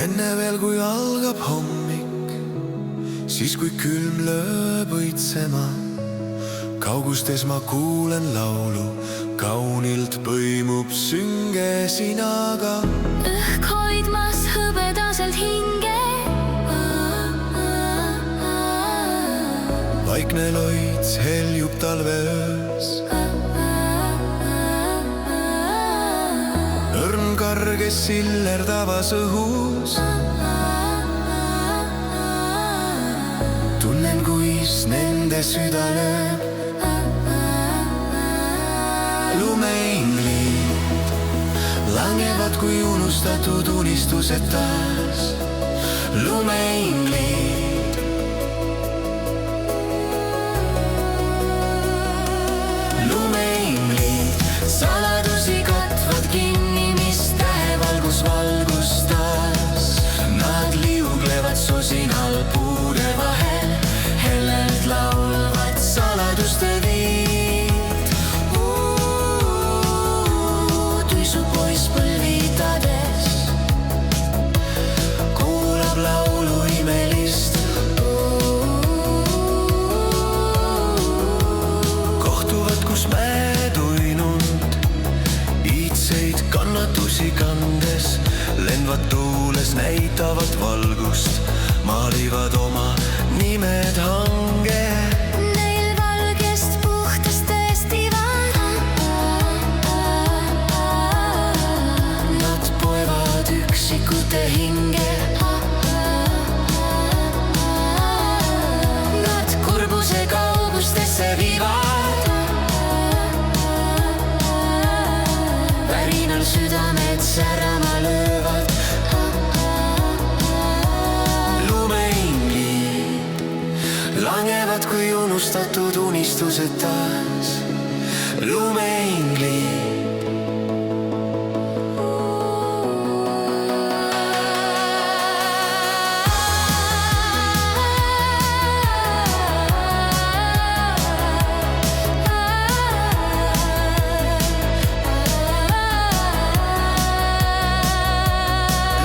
enne veel kui algab hommik, siis kui külm lööb õitsema, kaugustes ma kuulen laulu, kaunilt põimub sünge sinaga. Õhk hoidmas hõbedaselt hinge, vaikne loits heljub talveöös, õrn karge sillerdavas õhus. Tunnen, kuis nende süda lööb. Lumeinglid langevad kui unustatud unistused taas. Lumeinglid, lumeinglid saladusi katvad kinni, mis tähevalgus valgustas. Nad liuglevad sosinal puude vahel, hellelt laulvad saladuste viid. Tuisu poiss põlvitades kuulab laulu imelist. Kohtuvad, kus mäed uinunud, iidseid kannatusi kandes, lendvad tuules, näitavad valgust, maalivad oma nimed hange. neil valgest puhtast tõestivad. Nad poevad üksikute hinge. Nad kurbuse kaugustesse viivad. Värinal südamed särama löövad. Lumeinglid langevad kui unustatud unistused taas. Lumeinglid.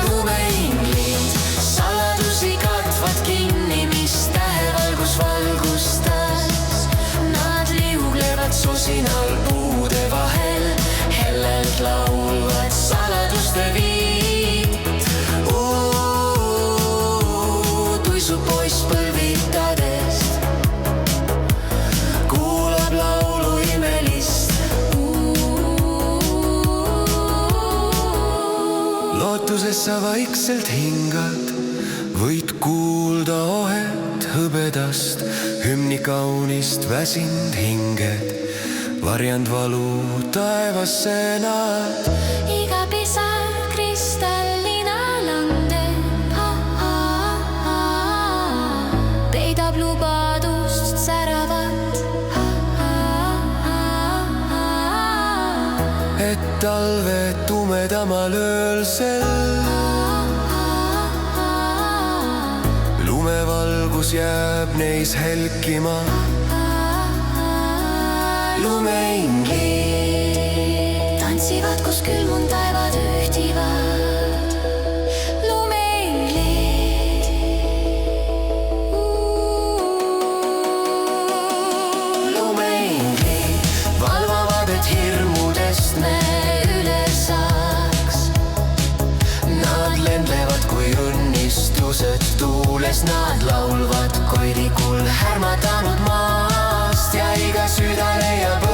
Lumeinglid saladusi katvad kinni, mis tähevalgus valgustas. Nad liuglevad sosinal puude vahel, hellelt laulvad saladuste viid. Tuisu poiss põlvitades kuulab laulu imelist. Lootuses sa vaikselt hingad, võid kuulda ohet hõbedast, hümni kaunist väsinud hinged, varjand valu taevasse nad. Iga pisar kristallina langeb, peidab lubadust säravat. Et talve tumedamal öösel lumevalgus jääb neis helkima. Lumeinglid tantsivad, kus külmunud taevad ühtivad. Lumeinglid, lumeinglid valvavad, et hirmudest me üle saaks. Nad lendlevad kui õnnistused tuules, nad laulvad koidikul härmatanud maast ja iga süda leiab